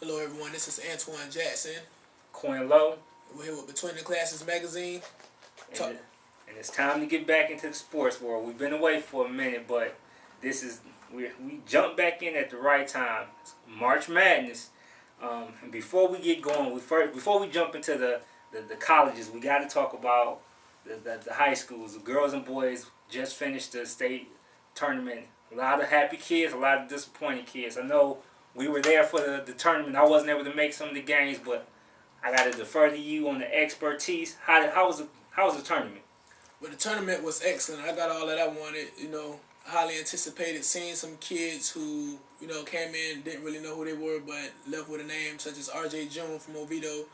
Hello, everyone. This is Antoine Jackson. Coin Low. We're here with Between the Classes magazine. And it's time to get back into the sports world. We've been away for a minute, but we jumped back in at the right time. It's March Madness. And before we get going, before we jump into the colleges, we got to talk about the high schools. The girls and boys just finished the state tournament. A lot of happy kids, a lot of disappointed kids. I know we were there for the tournament. I wasn't able to make some of the games, but I got to defer to you on the expertise. How was the tournament? Well, the tournament was excellent. I got all that I wanted. Highly anticipated. Seeing some kids who came in, didn't really know who they were, but left with a name such as R.J. June from Oviedo.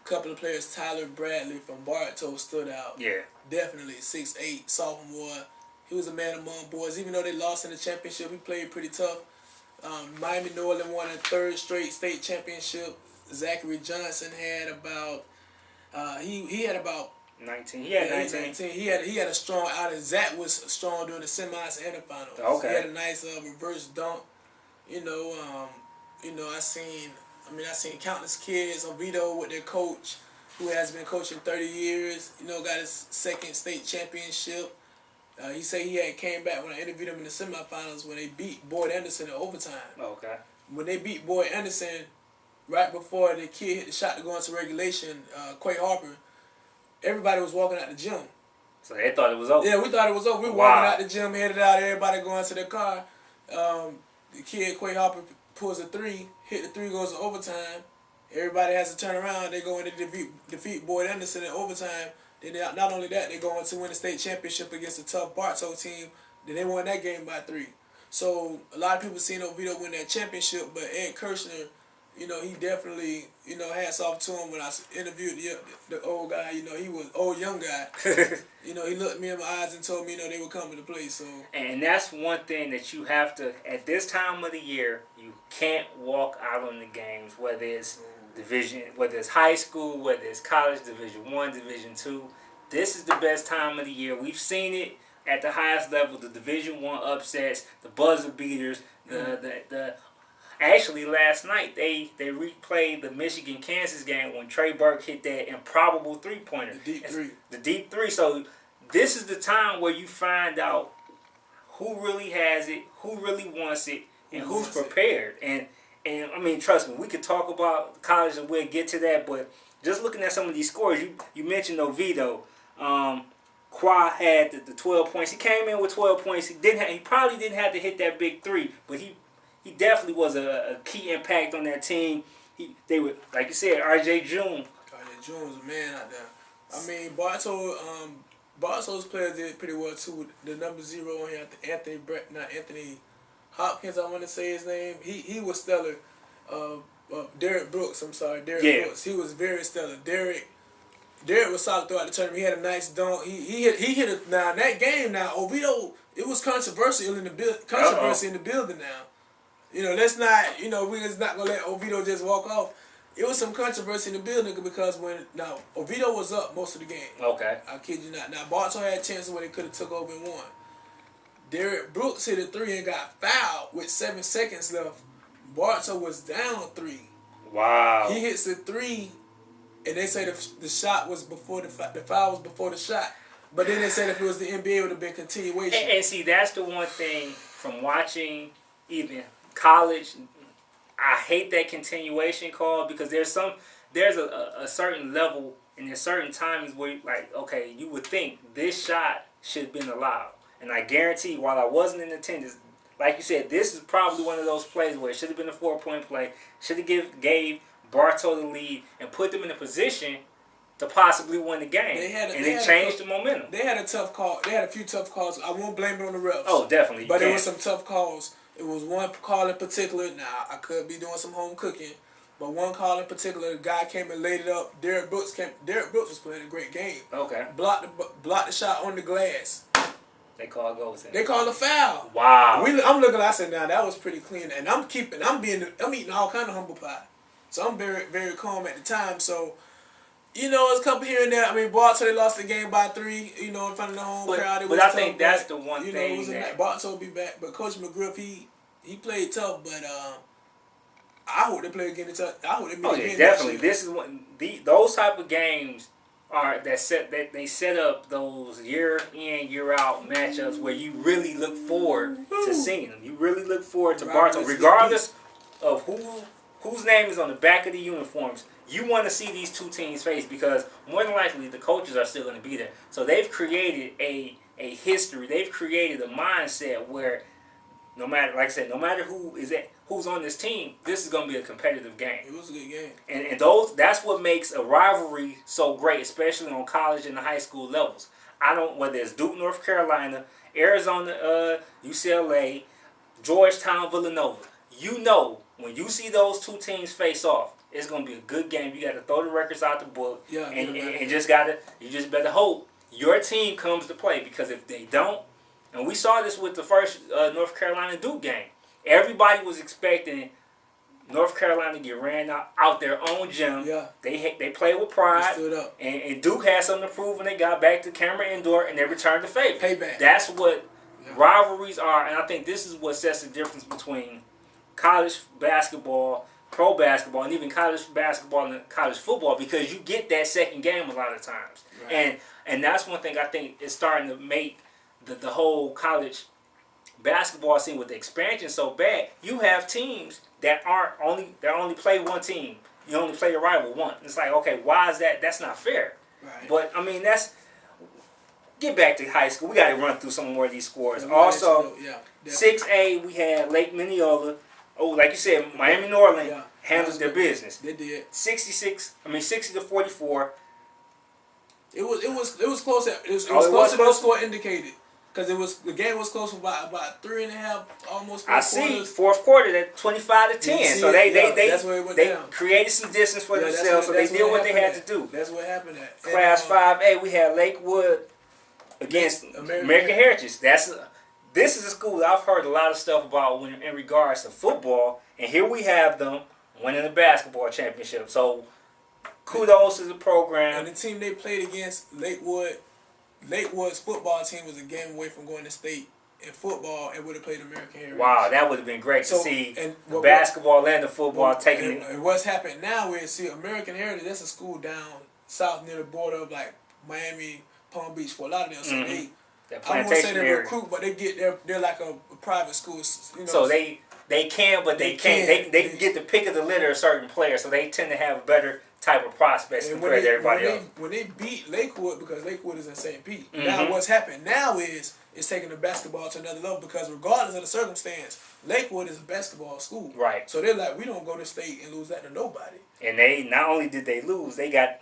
Couple of players, Tyler Bradley from Bartow stood out. Yeah, definitely 6'8" sophomore. He was a man among boys. Even though they lost in the championship, he played pretty tough. Miami Norland won a third straight state championship. Zachary Johnson had about he had about 19. He had 19. He had a strong outing. Zach was strong during the semis and the finals. Okay. He had a nice reverse dunk. I seen countless kids. Oviedo with their coach, who has been coaching 30 years. Got his second state championship. He said he had came back when I interviewed him in the semifinals when they beat Boyd Anderson in overtime. Okay. When they beat Boyd Anderson, right before the kid hit the shot to go into regulation, Quay Harper, everybody was walking out the gym. So they thought it was over? Yeah, we thought it was over. We were walking out the gym, headed out, everybody going to their car. The kid, Quay Harper, pulls a three, hit the three, goes to overtime. Everybody has to turn around. They go in to defeat Boyd Anderson in overtime. Then not only that, they go on to win the state championship against a tough Bartow team. Then they won that game by 3. So a lot of people seen Oviedo win that championship, but Ed Kirshner, he definitely, hats off to him when I interviewed the old guy. He was old young guy. He looked me in my eyes and told me, they were coming to play. So. And that's one thing that you have to, at this time of the year, you can't walk out on the games, whether it's division, whether it's high school, whether it's college, Division I, Division II. This is the best time of the year. We've seen it at the highest level, the Division I upsets, the buzzer beaters, Actually, last night they replayed the Michigan-Kansas game when Trey Burke hit that improbable three-pointer. The deep three. So this is the time where you find out who really has it, who really wants it, and who's prepared. And I mean, trust me, we could talk about college and we'll get to that, but just looking at some of these scores, you mentioned Oviedo. Qua had the 12 points. He came in with 12 points. He probably didn't have to hit that big three, but he definitely was a key impact on that team. They were, like you said, R.J. June. R.J. June was a man out there. I mean, Bartow's players did pretty well too. The number 0 on here, Anthony Hopkins, I want to say his name. He was stellar. Derek Brooks, Brooks. He was very stellar. Derek was solid throughout the tournament. He had a nice dunk. He hit it. Now in that game, Oviedo, it was controversial in the building now. Let's not, we're just not going to let Oviedo just walk off. It was some controversy in the building because Oviedo was up most of the game. Okay. I kid you not. Now, Bartow had chances where they could have took over and won. Derek Brooks hit a 3 and got fouled with 7 seconds left. Bartow was down 3. Wow. He hits a 3, and they say the shot was before the foul was before the shot. But then they said if it was the NBA, it would have been continuation. And see, that's the one thing from watching even college, I hate that continuation call because there's a certain level and there's certain times where okay, you would think this shot should have been allowed. And I guarantee, while I wasn't in attendance, like you said, this is probably one of those plays where it should have been a 4-point play, should have gave Bartow the lead and put them in a position to possibly win the game. They changed the momentum. They had a tough call. They had a few tough calls. I won't blame it on the refs. Oh, definitely. But there were some tough calls. It was one call in particular. Now, I could be doing some home cooking, but one call in particular, the guy came and laid it up. Derek Brooks was playing a great game. Okay. Blocked the shot on the glass. They called goals. They called a foul. Wow. I'm looking. I said, now that was pretty clean, and I'm eating all kind of humble pie, so I'm very, very calm at the time. So, it's a couple here and there. I mean, Bartow, they lost the game by 3. In front of the home crowd. But I think that's the one thing. Bartow will be back, but Coach McGriff, he played tough, but I hope they play again. I hope they meet again. Yeah, definitely. This is one those type of games are that they set up those year in year out matchups where you really look forward to seeing them. You really look forward to Bartow, regardless of whose name is on the back of the uniforms. You want to see these two teams face because more than likely the coaches are still going to be there. So they've created a history. They've created a mindset where no matter, like I said, no matter who's on this team, this is going to be a competitive game. It was a good game. And that's what makes a rivalry so great, especially on college and the high school levels. Whether it's Duke, North Carolina, Arizona, UCLA, Georgetown, Villanova. You know, when you see those two teams face off, it's going to be a good game. You got to throw the records out the book. Yeah, and you just better hope your team comes to play, because if they don't, and we saw this with the first North Carolina Duke game, everybody was expecting North Carolina to get ran out their own gym. Yeah. They played with pride. They stood up. And Duke had something to prove when they got back to Cameron Indoor and they returned the favor. Payback. That's what rivalries are, and I think this is what sets the difference between college basketball, pro basketball, and even college basketball and college football, because you get that second game a lot of times. Right. And that's one thing I think is starting to make the whole college basketball scene with the expansion so bad. You have teams that only play one team. You only play your rival one. It's like, okay, why is that? That's not fair. Right. But I mean, get back to high school. We got to run through some more of these scores. Also, 6A, we had Lake Minneola. Oh, like you said, Miami Norland handles their business. They did. 60 to 44. It was close. It was closer than the score indicated. Because the game was close for about 3.5, almost 4 quarters. I see, fourth quarter, that 25 to 10. So they created some distance for themselves, so they did what they had to do. That's what happened at. Class 5A, we had Lakewood against American Heritage. This is a school that I've heard a lot of stuff about in regards to football, and here we have them winning the basketball championship. So kudos to the program. And the team they played against, Lakewood's football team, was a game away from going to state in football and would have played American Heritage. Wow, that would have been great to see the basketball and the football taking it. And what's happened now is, see, American Heritage, that's a school down south near the border of like Miami, Palm Beach, Fort Lauderdale. So I won't say they recruit, but they're like a private school. You know, so they can, but they can't. They get the pick of the litter of certain players, so they tend to have better type of prospects compared to everybody else. When they beat Lakewood, because Lakewood is in St. Pete, now what's happened now is it's taking the basketball to another level, because regardless of the circumstance, Lakewood is a basketball school. Right. So they're like, we don't go to state and lose that to nobody. And they not only did they lose, they got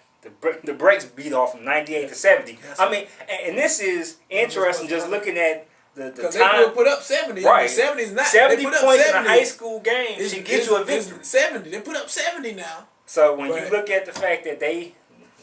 the brakes beat off from 98 to 70. I mean, and this is interesting just looking at the time. They put up 70. Right. I mean, 70 is not. 70 points in a high school game should get you a victory. 70. They put up 70 now. So when you look at the fact that they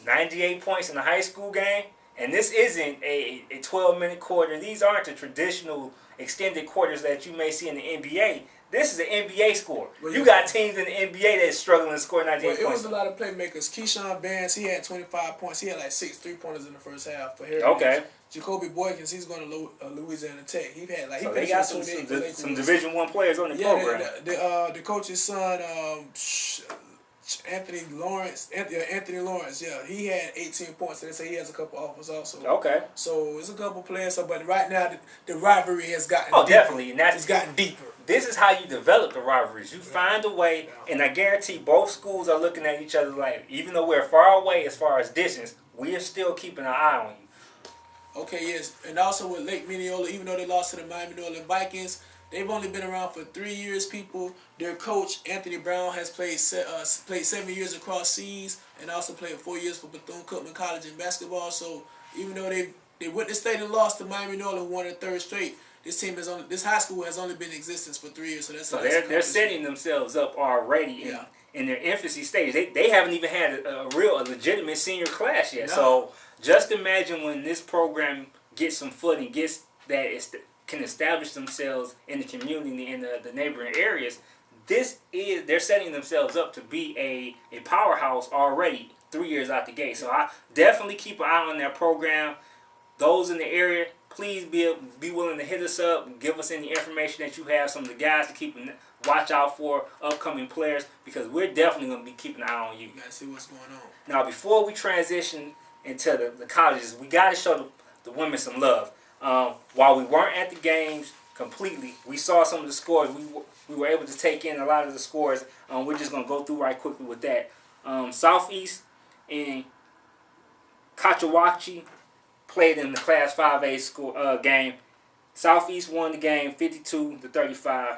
98 points in a high school game, and this isn't a 12-minute quarter. These aren't the traditional extended quarters that you may see in the NBA. This is an NBA score. You got teams in the NBA that's struggling to score 98 points. It was a lot of playmakers. Keyshawn Vance, he had 25 points. He had like 6 3-pointers in the first half for Heritage. Okay. Jacoby Boykins, he's going to Louisiana Tech. He had like so they got some Division I players on the program. The coach's son, Anthony Lawrence, he had 18 points. They say he has a couple offers also. Okay. So it's a couple players. But right now the rivalry has gotten deeper. Definitely, and it's gotten deeper. This is how you develop the rivalries. You find a way, and I guarantee both schools are looking at each other like, even though we're far away as far as distance, we are still keeping an eye on you. Okay, yes, and also with Lake Minneola, even though they lost to the Miami Norland Vikings, they've only been around for 3 years, people. Their coach, Anthony Brown, has played 7 years across seas and also played 4 years for Bethune-Cookman College in basketball. So even though they went to state and lost to Miami Norland, who won their third straight, this high school has only been in existence for 3 years. So they're setting themselves up already in their infancy stage. They haven't even had a legitimate senior class yet. No. So just imagine when this program gets some footing, can establish themselves in the community and the neighboring areas. They're setting themselves up to be a powerhouse already 3 years out the gate. So I definitely keep an eye on that program. Those in the area, please be willing to hit us up and give us any information that you have. Some of the guys to keep watch out for upcoming players, because we're definitely going to be keeping an eye on you. You got to see what's going on. Now, before we transition into the colleges, we got to show the women some love. While we weren't at the games completely, we saw some of the scores. We were able to take in a lot of the scores. We're just going to go through right quickly with that. Southeast and Kachawachi played in the Class 5A game. Southeast won the game 52-35.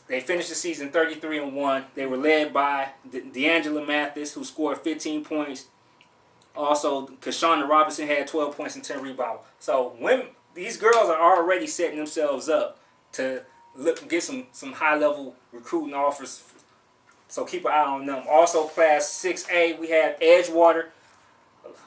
They finished the season 33-1. They were led by D'Angela Mathis, who scored 15 points. Also, Kashana Robinson had 12 points and 10 rebounds. So these girls are already setting themselves up to get some high-level recruiting offers. So keep an eye on them. Also, Class 6A, we had Edgewater.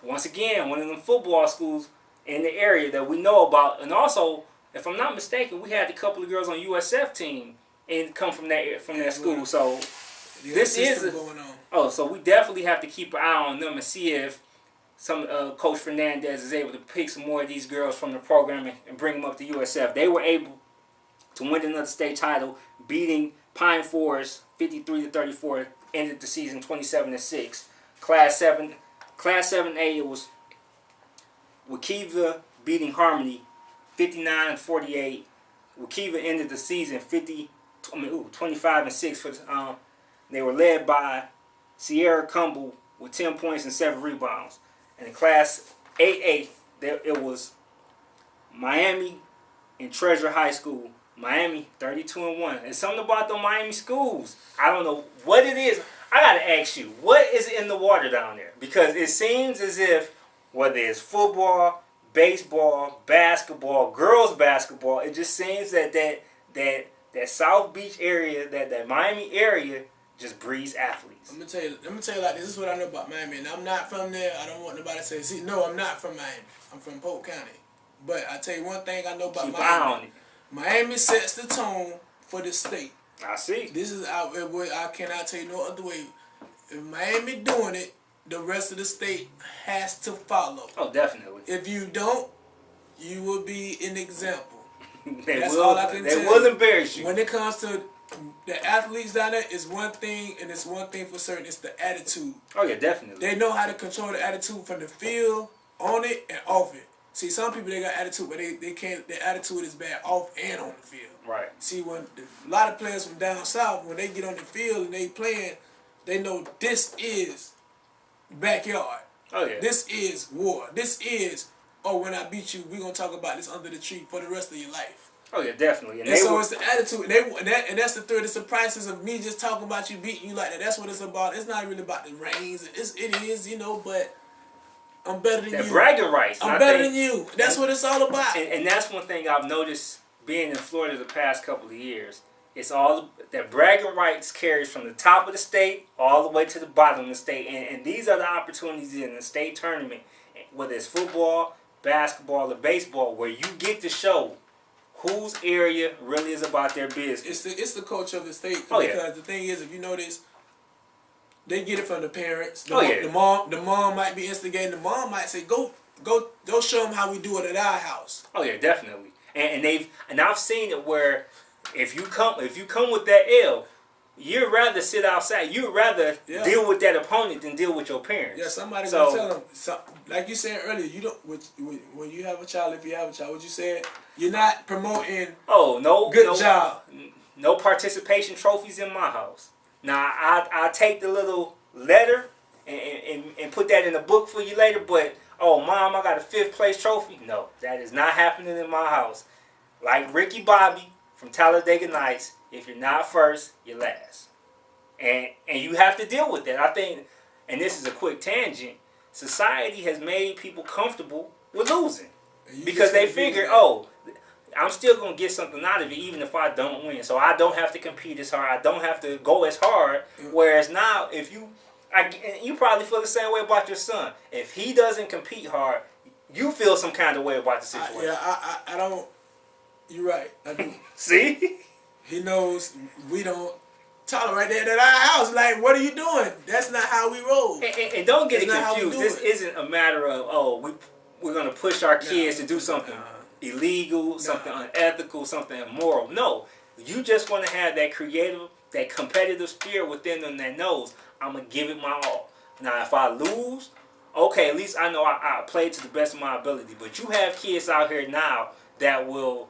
Once again, one of them football schools in the area that we know about. And also, if I'm not mistaken, we had a couple of girls on USF team and come from that school. So this is going on. So we definitely have to keep an eye on them and see if some Coach Fernandez is able to pick some more of these girls from the program and bring them up to USF. They were able to win another state title, beating Pine Forest 53-34. Ended the season 27-6. Class 7A, it was Wekiva beating Harmony 59-48. Wekiva ended the season 25-6. They were led by Sierra Cumble with 10 points and 7 rebounds. And in Class 8A, it was Miami and Treasure High School. Miami 32-1. And something about the Miami schools, I don't know what it is. I gotta ask you, what is in the water down there? Because it seems as if whether it's football, baseball, basketball, girls basketball, it just seems that South Beach area, that Miami area, just breeds athletes. Let me tell you like this is what I know about Miami, and I'm not from there. I don't want nobody to say, see, no, I'm not from Miami. I'm from Polk County. But I tell you one thing I know about Keep Miami. on it. Miami sets the tone for the state. I see. This is I cannot tell you no other way. If Miami doing it, the rest of the state has to follow. Oh, definitely. If you don't, you will be an example. That's all I can tell you. They will embarrass you. When it comes to the athletes down there, it's one thing, and it's one thing for certain. It's the attitude. Oh yeah, definitely. They know how to control the attitude from the field, on it, and off it. See, some people, they got attitude, but they can't. Their attitude is bad off and on the field. Right. See, when a lot of players from down south, when they get on the field and they playing, they know this is backyard. Oh yeah. This is war. This is, when I beat you, we're gonna talk about this under the tree for the rest of your life. Oh yeah, definitely. And so it's the attitude, and that's the third. It's the prices of me just talking about you, beating you like that. That's what it's about. It's not really about the reins. It is, but I'm better than you. Bragging rights. I'm better than you. That's what it's all about. And that's one thing I've noticed being in Florida the past couple of years. It's all that bragging rights carries from the top of the state all the way to the bottom of the state. And these are the opportunities in the state tournament, whether it's football, basketball, or baseball, where you get to show whose area really is about their business. It's the culture of the state. Oh, because the thing is, if you notice, they get it from the parents. The mom might be instigating. The mom might say, "Go show them how we do it at our house." Oh yeah, definitely. And I've seen it where if you come with that L, you'd rather sit outside. You'd rather deal with that opponent than deal with your parents. Yeah, somebody gonna tell them. Like you said earlier, you don't. When you have a child, if you have a child, what you said, you're not promoting. Oh no! Good job. No participation trophies in my house. Now I take the little letter and put that in a book for you later. But oh, mom, I got a 5th place trophy. No, that is not happening in my house. Like Ricky Bobby from Talladega Nights, if you're not first, you're last. And you have to deal with that. I think, and this is a quick tangent, society has made people comfortable with losing. Because they figure, I'm still going to get something out of it even if I don't win. So I don't have to compete as hard. I don't have to go as hard. Whereas now, you probably feel the same way about your son. If he doesn't compete hard, you feel some kind of way about the situation. I don't. You're right. I do. See? He knows we don't tolerate that at our house. Like, what are you doing? That's not how we roll. And don't get it confused. This isn't a matter of, we're going to push our kids to do something illegal, something unethical, something immoral. No. You just want to have that creative, that competitive spirit within them that knows I'm going to give it my all. Now, if I lose, okay, at least I know I played to the best of my ability. But you have kids out here now that will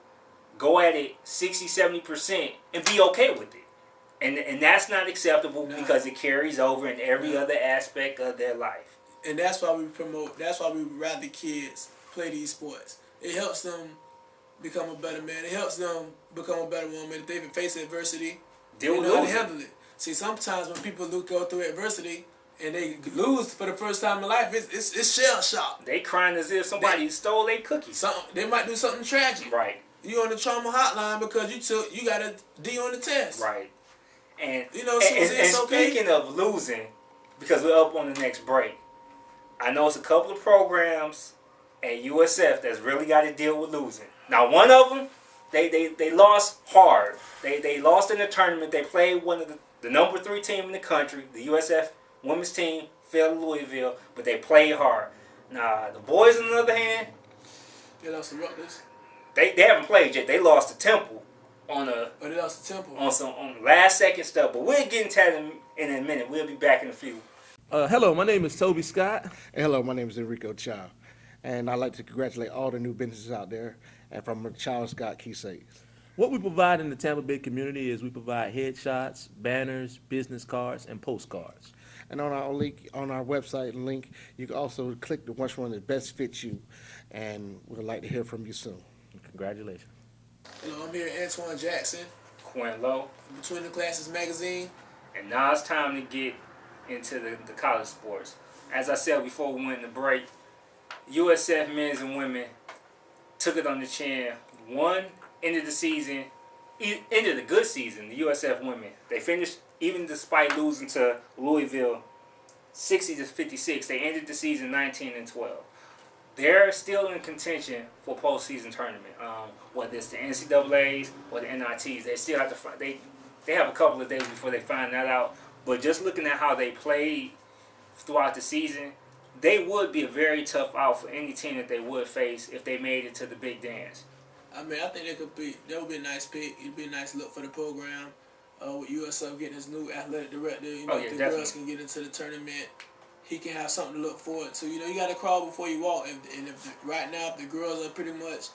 go at it 60, 70% and be okay with it. And that's not acceptable because it carries over in every other aspect of their life. And that's why we promote, that's why we rather kids play these sports. It helps them become a better man. It helps them become a better woman. If they face adversity, they know how to handle it. See, sometimes when people go through adversity and they lose for the first time in life, it's shell shock. They crying as if somebody stole their cookies. They might do something tragic. Right. You on the trauma hotline because you got a D on the test. Right. And you know, and speaking of losing, because we're up on the next break, I know it's a couple of programs at USF that's really got to deal with losing. Now, one of them, they lost hard. They lost in the tournament. They played one of the number 3 team in the country. The USF women's team fell to Louisville, but they played hard. Now, the boys, on the other hand, they lost to Rutgers. They haven't played yet. They lost to Temple on they lost to Temple on last second stuff. But we'll get into that in a minute. We'll be back in a few. Hello, my name is Toby Scott. And hello, my name is Enrico Chow. And I'd like to congratulate all the new businesses out there and from Chow Scott Keysakes. What we provide in the Tampa Bay community is we provide headshots, banners, business cards, and postcards. And on our link, on our website link, you can also click the one that best fits you. And we'd like to hear from you soon. Congratulations. Hello, I'm here, Antoine Jackson. Quinn Lowe. Between the Classes magazine. And now it's time to get into the college sports. As I said before we went to break, USF men's and women took it on the chin. One ended the season, ended a good season, the USF women. They finished, even despite losing to Louisville 60-56, they ended the season 19-12. They're still in contention for postseason tournament. Whether it's the NCAAs or the NITs, they still have to find. They have a couple of days before they find that out. But just looking at how they played throughout the season, they would be a very tough out for any team that they would face if they made it to the big dance. I mean, I think that would be a nice pick. It'd be a nice look for the program. With USF getting his new athletic director, if the definitely. girls can get into the tournament, he can have something to look forward to. You got to crawl before you walk. And right now, if the girls are pretty much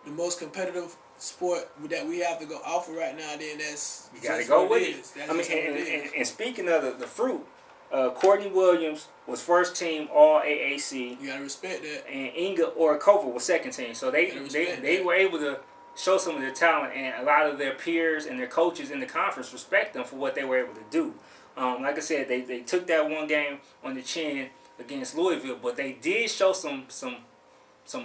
the most competitive sport that we have to go offer right now, then that's you got to go with it. And speaking of the fruit, Courtney Williams was first team All AAC. You gotta respect that. And Inga Orakova was second team. So they were able to show some of their talent, and a lot of their peers and their coaches in the conference respect them for what they were able to do. Like I said, they took that one game on the chin against Louisville, but they did show some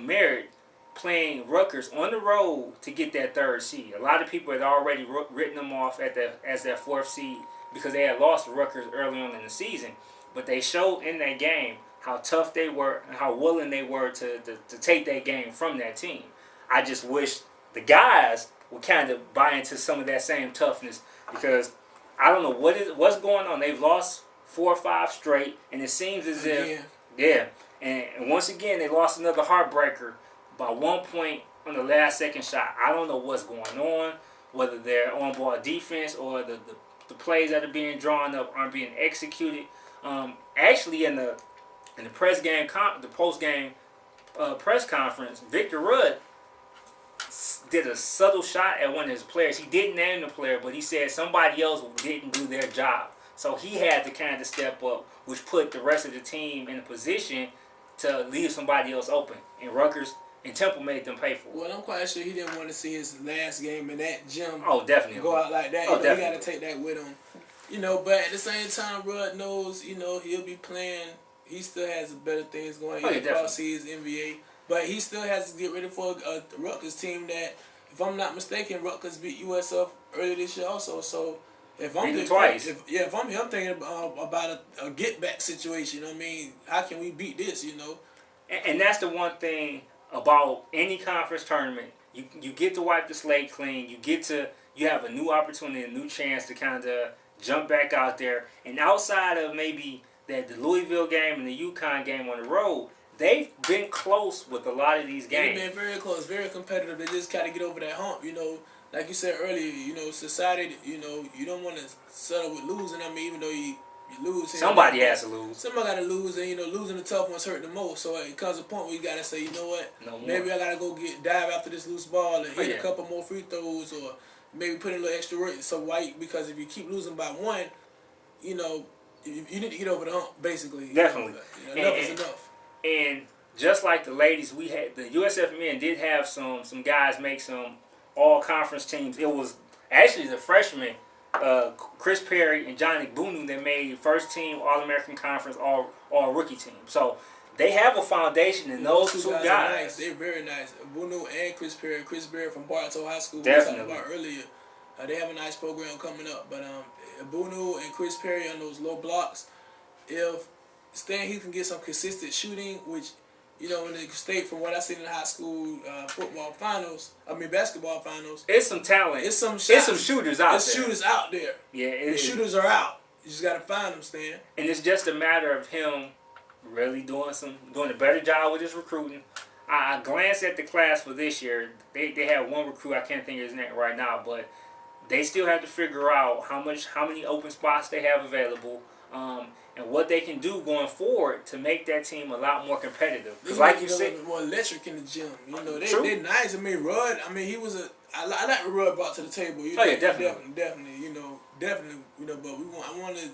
merit playing Rutgers on the road to get that 3rd seed. A lot of people had already written them off as their 4th seed because they had lost to Rutgers early on in the season. But they showed in that game how tough they were and how willing they were to take that game from that team. I just wish the guys would kind of buy into some of that same toughness, because I don't know what's going on. They've lost 4 or 5 straight, and it seems as if and once again they lost another heartbreaker by 1 point on the last second shot. I don't know what's going on, whether they're on ball defense or the plays that are being drawn up aren't being executed. Actually, in the post game press conference, Victor Rudd did a subtle shot at one of his players. He didn't name the player, but he said somebody else didn't do their job. So he had to kind of step up, which put the rest of the team in a position to leave somebody else open. And Rutgers and Temple made them pay for it. Well, I'm quite sure he didn't want to see his last game in that gym. Oh, definitely. Go out like that. Oh, He got to take that with him. But at the same time, Rudd knows, he'll be playing. He still has better things going. He'll cross-see his NBA. But he still has to get ready for a Rutgers team that, if I'm not mistaken, Rutgers beat USF earlier this year also. So if I'm twice. If I'm here, I'm thinking about a get-back situation. I mean, how can we beat this, And that's the one thing about any conference tournament. You get to wipe the slate clean. You have a new opportunity, a new chance to kind of jump back out there. And outside of maybe the Louisville game and the UConn game on the road, they've been close with a lot of these games. They've been very close, very competitive. They just got to get over that hump, like you said earlier, you know, society, you know, you don't want to settle with losing. I mean, even though you lose, Somebody has to lose. Somebody got to lose, and you know, losing the tough ones hurt the most. So it comes a point where you got to say, you know what, No more. maybe I got to go dive after this loose ball and hit yeah. a couple more free throws, or maybe put in a little extra work. So why? Because if you keep losing by one, you know, you need to get over the hump. Basically, Definitely, you know, enough is enough. And just like the ladies, we had the USF men did have some guys make some all conference teams. It was actually the freshmen, Chris Perry and Johnny Bunu, that made first team All American Conference all rookie team. So they have a foundation in those two guys. Are nice. They're very nice. Bunu and Chris Perry. Chris Perry from Bartow High School. Definitely. We talked about earlier. They have a nice program coming up. But Bunu and Chris Perry on those low blocks. If Stan Heath can get some consistent shooting, which, you know, in the state, from what I seen in the high school basketball finals. It's some talent. It's some shots. It's some shooters out there. It's shooters out there. Yeah, the shooters are out. You just got to find them, Stan. And it's just a matter of him really doing a better job with his recruiting. I glanced at the class for this year. They have one recruit, I can't think of his name right now, but they still have to figure out how many open spots they have available, and what they can do going forward to make that team a lot more competitive. Because like you said, more electric in the gym. You know, they're nice. I mean, Rudd. I mean, he was I like what Rudd brought to the table. You know, yeah, definitely. You know, definitely. You know, but I want to.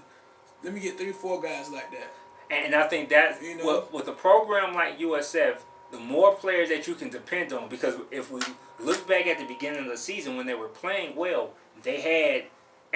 Let me get 3-4 guys like that. And I think that, you know, with a program like USF, the more players that you can depend on, because if we look back at the beginning of the season when they were playing well, they had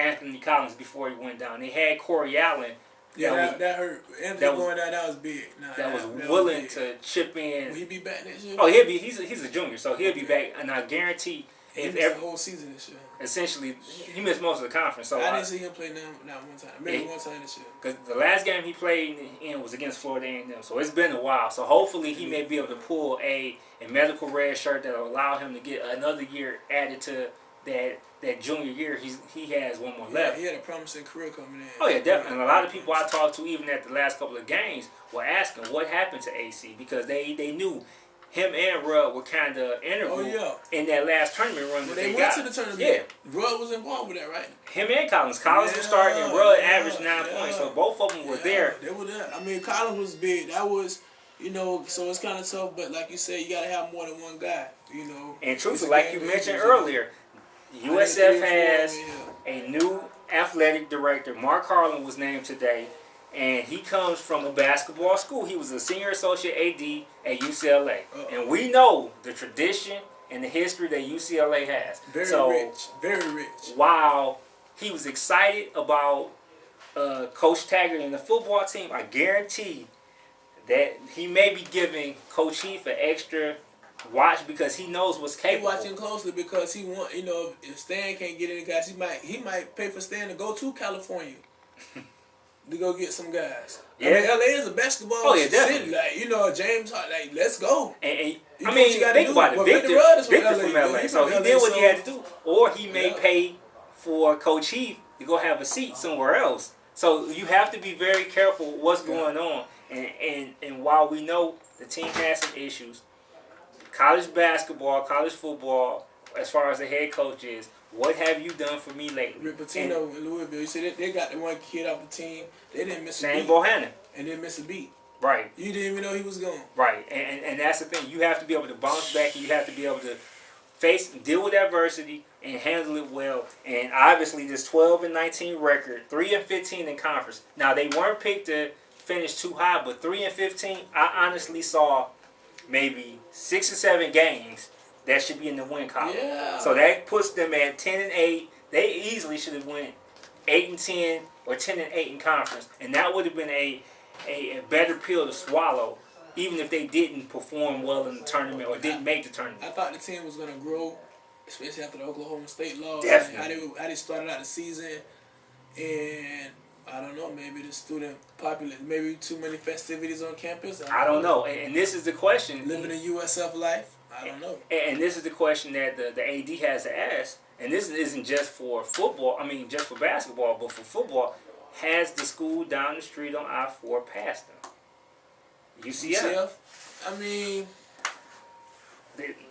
Anthony Collins before he went down. They had Corey Allen. Yeah, that hurt. Anthony going down, that was big. That was willing to chip in. Will he be back next year? Oh, he's a junior, so he'll be back. And I guarantee, he missed the whole season this year. Essentially, he missed most of the conference. So I didn't see him play not one time. Maybe one time this year. Because the last game he played in was against Florida A&M, so it's been a while. So hopefully he may be able to pull a medical red shirt that will allow him to get another year added to that junior year. He has one more left. He had a promising career coming in. Oh yeah, definitely. And a lot of people I talked to, even at the last couple of games, were asking what happened to AC, because they knew him and Rudd were kind of integral in that last tournament run that they went got. to the tournament. Yeah. Rudd was involved with that, right? Him and Collins. Collins was starting, and Rudd averaged 9 points, so both of them were there. They were there. I mean, Collins was big. That was, you know, so it's kind of tough, but like you said, you got to have more than one guy, you know. And truthfully, like you mentioned earlier, USF has a new athletic director. Mark Harlan was named today, and he comes from a basketball school. He was a senior associate AD at UCLA. And we know the tradition and the history that UCLA has. Very rich. While he was excited about Coach Taggart and the football team, I guarantee that he may be giving Coach Heath an extra watch, because he knows what's capable. He's watching closely because he want, you know, if Stan can't get any guys, he might pay for Stan to go to California to go get some guys. Yeah. I mean, LA is a basketball city. Like, you know, James Harden, like, let's go. And I mean, think about it. Victor from LA, so he did what he had to do. Or he may pay for Coach Heath to go have a seat somewhere else. So you have to be very careful what's going on. And while we know the team has some issues, college basketball, college football, as far as the head coach is, what have you done for me lately? Rick Pitino in Louisville, you see, they got the one kid off the team. They didn't miss a beat. Shane Bohannon. And didn't miss a beat. Right. You didn't even know he was gone. Right. And that's the thing. You have to be able to bounce back, and you have to be able to deal with adversity and handle it well. And obviously, this 12-19 record, 3-15 in conference. Now, they weren't picked to finish too high, but 3-15, I honestly saw maybe 6 or 7 games that should be in the win column. Yeah. So that puts them at 10-8. They easily should have went 8-10 or 10-8 in conference, and that would have been a better pill to swallow, even if they didn't perform well in the tournament or didn't make the tournament. I thought the team was gonna grow, especially after the Oklahoma State loss. Definitely. How they started out the season, and I don't know, maybe the student population, maybe too many festivities on campus. I don't know. And this is the question. Living a USF life, I don't know. And this is the question that the AD has to ask. And this isn't just for football, just for basketball, but for football. Has the school down the street on I-4 passed them? UCF? I mean,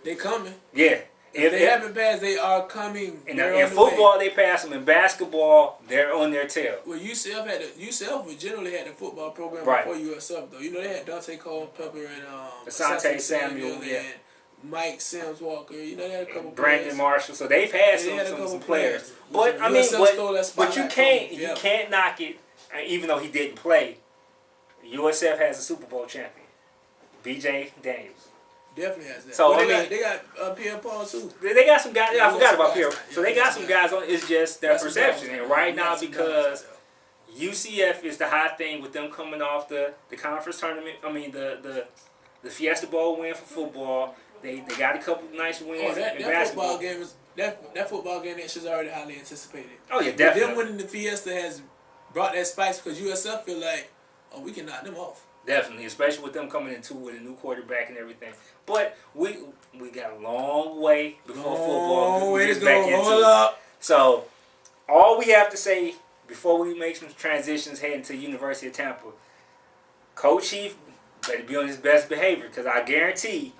they coming. Yeah. If they haven't passed, they are coming. In football, they pass them. In basketball, they're on their tail. Well, UCF generally had the football program right. before USF though. You know they had Dante Culpepper and Asante Samuel, and Mike Sims Walker. You know they had a couple. Brandon players. Marshall. So they've had some players. But I mean, but you can't knock it. Even though he didn't play, USF has a Super Bowl champion, B.J. Daniels. Definitely has that. So they got Pierre Paul too. They got some guys. I forgot about Pierre. So they got some guys on. It's just their perception. And right now, because UCF is the hot thing with them coming off the conference tournament. I mean the Fiesta Bowl win for football. They got a couple nice wins in basketball. That football game is already highly anticipated. Oh yeah, definitely. But them winning the Fiesta has brought that spice because USF feel like, we can knock them off. Definitely, especially with them coming into with a new quarterback and everything. But we got a long way before football gets back into it. So all we have to say before we make some transitions heading to University of Tampa, Coach Chief better be on his best behavior because I guarantee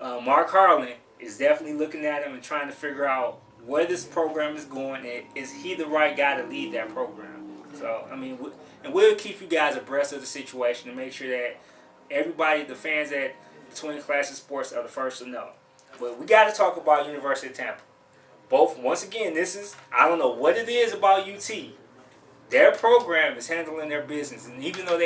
Mark Harlan is definitely looking at him and trying to figure out where this program is going and is he the right guy to lead that program. So, I mean, we'll keep you guys abreast of the situation and make sure that everybody, the fans at Between Classes Sports are the first to know. But we got to talk about University of Tampa. Once again, I don't know what it is about UT. Their program is handling their business. And even though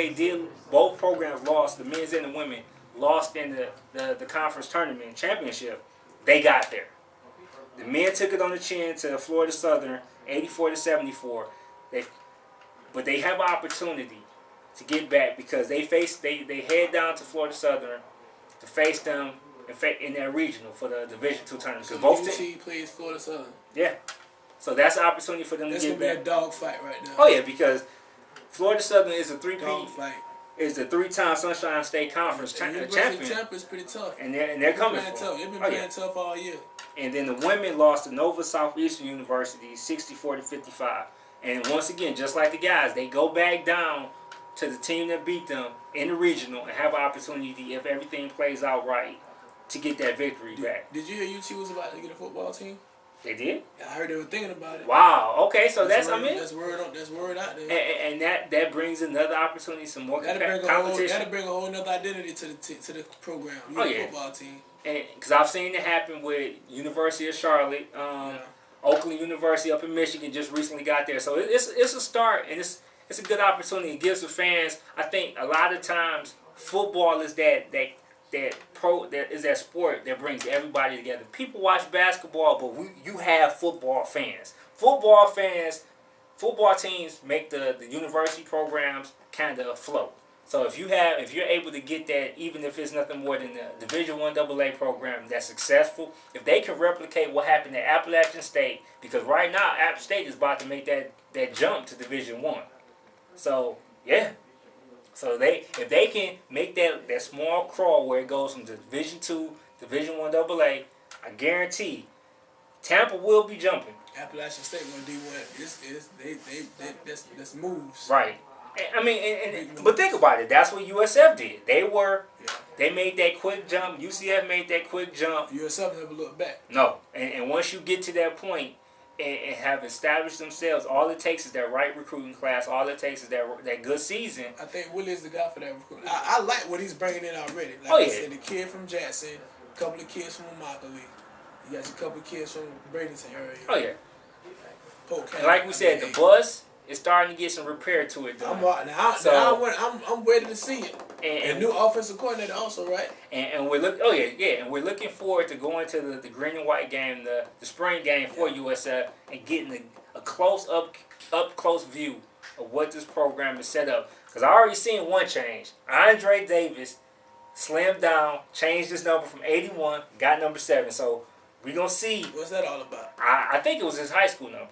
both programs lost, the men's and the women, lost in the conference tournament championship, they got there. The men took it on the chin to Florida Southern, 84-74. But they have an opportunity to get back because they head down to Florida Southern to face them in their regional for the Division II tournament. So both UT plays Florida Southern. Yeah. So that's an opportunity for them to get back. That's going to be a dog fight right now. Oh, yeah, because Florida Southern is a three-peat. Is the 3-time Sunshine State Conference champion. Tampa is pretty tough. And they're coming for tough. They've been playing tough all year. And then the women lost to Nova Southeastern University 64-55. And once again, just like the guys, they go back down to the team that beat them in the regional and have an opportunity, if everything plays out right, to get that victory back. Did you hear UT was about to get a football team? They did? I heard they were thinking about it. Wow. Okay, so that's word out there. And that brings another opportunity, some more competition. That'll bring a whole other identity to the program. Football team. And because I've seen it happen with University of Charlotte, Oakland University up in Michigan just recently got there. So it's a start, and it's a good opportunity. It gives the fans. I think a lot of times football is that sport that brings everybody together. People watch basketball, but you have football fans. Football teams make the university programs kind of float. So if you're able to get that, even if it's nothing more than the Division I AA program that's successful, if they can replicate what happened at Appalachian State, because right now App State is about to make that jump to Division I. So yeah. So if they can make that small crawl where it goes from Division II, Division I AA, I guarantee Tampa will be jumping. Appalachian State going to D1. That's moves. Right. I mean, but think about it. That's what USF did. They made that quick jump. UCF made that quick jump. USF never looked back. No. And once you get to that point and have established themselves, all it takes is that right recruiting class. All it takes is that good season. I think Willie is the guy for that recruiting. I like what he's bringing in already. Like I said, the kid from Jackson, a couple of kids from Immokalee. You got a couple of kids from Bradenton area. Oh, yeah. And like we said, the bus is starting to get some repair to it. I'm ready to see it. And new offensive coordinator also, right? And we're and we're looking forward to going to the green and white game, the spring game for USF, and getting a up close view of what this program is set up. Because I already seen one change. Andre Davis slimmed down, changed his number from 81, got number 7. So we're gonna see. What's that all about? I think it was his high school number.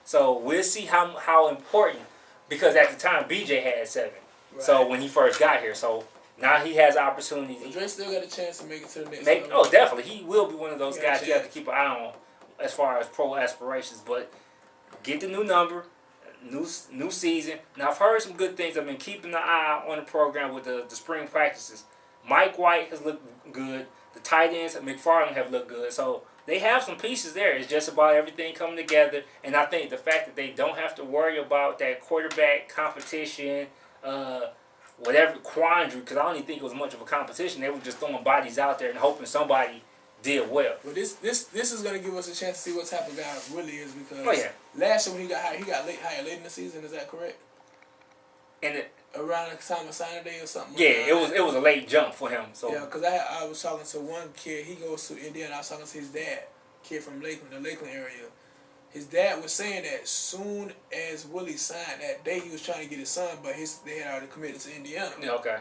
So we'll see how important, because at the time BJ had 7. Right. So when he first got here, so now he has opportunity. Dre still got a chance to make it to the next level. Oh, definitely, he will be one of those guys you have to keep an eye on as far as pro aspirations. But get the new number, new season. Now I've heard some good things. I've been keeping an eye on the program with the spring practices. Mike White has looked good. The tight ends at McFarland have looked good. So they have some pieces there. It's just about everything coming together. And I think the fact that they don't have to worry about that quarterback competition, whatever quandary, because I don't even think it was much of a competition. They were just throwing bodies out there and hoping somebody did well. But this is gonna give us a chance to see what type of guy Willie is, because last year when he got hired, he got hired late in the season. Is that correct? And around the time of signing day or something. Yeah, it was a late jump for him. So yeah, because I was talking to one kid. He goes to Indiana. I was talking to his dad, kid from Lakeland, the Lakeland area. His dad was saying that soon as Willie signed that day, he was trying to get his son, but they had already committed to Indiana. Yeah, okay.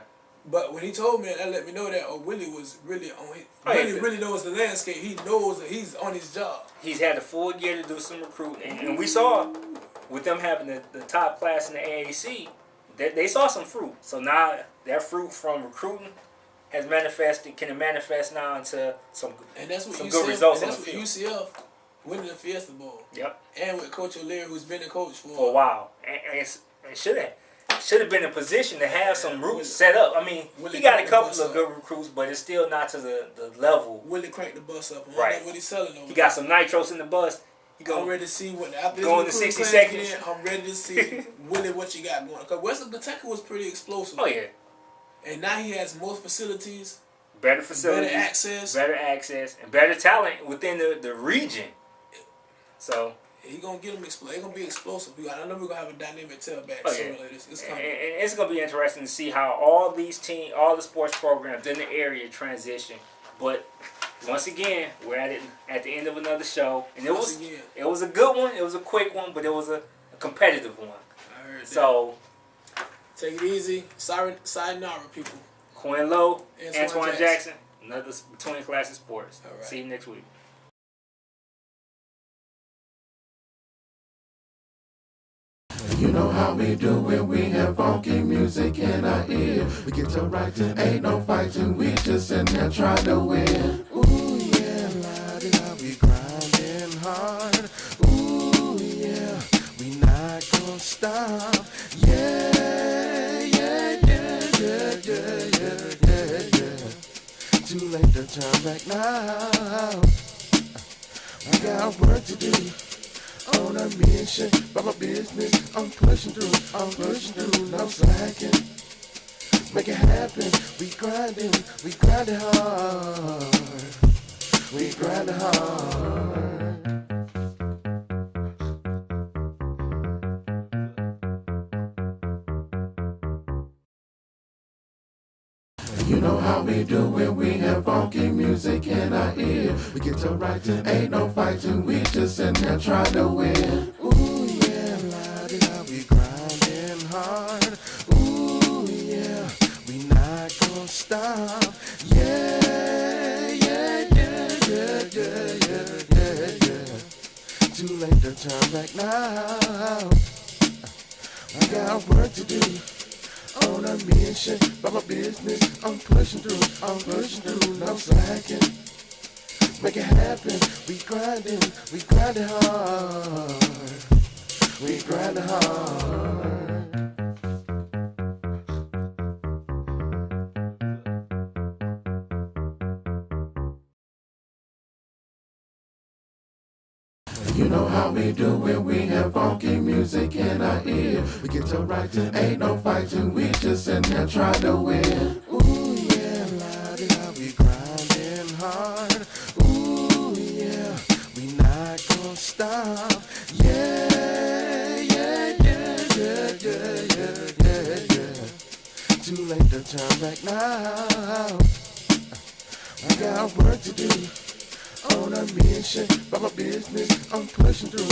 But when he told me that let me know that Willie was really on his, really knows the landscape. He knows that he's on his job. He's had a full year to do some recruiting, and we saw with them having the top class in the AAC, that they saw some fruit. So now that fruit from recruiting has manifested. Can it manifest now into some good results on the field? UCF winning the Fiesta Bowl. Yep. And with Coach O'Leary, who's been a coach for a while, and it should have been in position to have some roots set up. I mean, he got a couple of good recruits, but it's still not to the level. Willie cranked the bus up. Right. What he's selling over. He got some nitros in the bus. I'm ready to see what after going to 60 seconds. I'm ready to see Willie what you got going. Because Western Kentucky was pretty explosive. Oh yeah. And now he has more facilities. Better facilities. Better access. And better talent within the region. So he gonna get him explosive. He gonna be explosive. I know we're gonna have a dynamic tailback. Oh, yeah. It's coming. And it's gonna be interesting to see how all the sports programs in the area transition. But once again, we're at the end of another show, and it was a good one. It was a quick one, but it was a competitive one. I heard that. So take it easy. Sayonara, people. Quinn Lowe, Antoine Jackson, another Between Classes Sports. All right. See you next week. You know how we do when we have funky music in our ear. We get to writing, ain't no fighting, we just in there trying to win. Ooh yeah, la-di-da, we grinding hard. Ooh yeah, we not gonna stop. Yeah, yeah, yeah, yeah, yeah, yeah, yeah, yeah. Too late to turn back now. I got work to do. On a mission, by my business, I'm pushing through, no slacking. Make it happen, we grinding hard, we grinding hard. You know how we do when we have funky music in our ear. We get to writing, ain't no fighting, we just in there trying to win. Ooh yeah, la-di-da, we grinding hard. Ooh yeah, we not gonna stop. Yeah, yeah, yeah, yeah, yeah, yeah, yeah, yeah. Too late to turn back now. I got work to do. On a mission, by my business, I'm pushing through, no slacking. Make it happen, we grinding hard, we grinding hard. You know how we do when we have funky music in our ear. We get to writing, ain't no fighting, we just in there trying to win. Ooh yeah, la-di-da, we grinding hard. Ooh yeah, we not gonna stop. Yeah, yeah, yeah, yeah, yeah, yeah, yeah, yeah. Too late to turn back now. I got work to do. On a mission, by my business, I'm pushing through,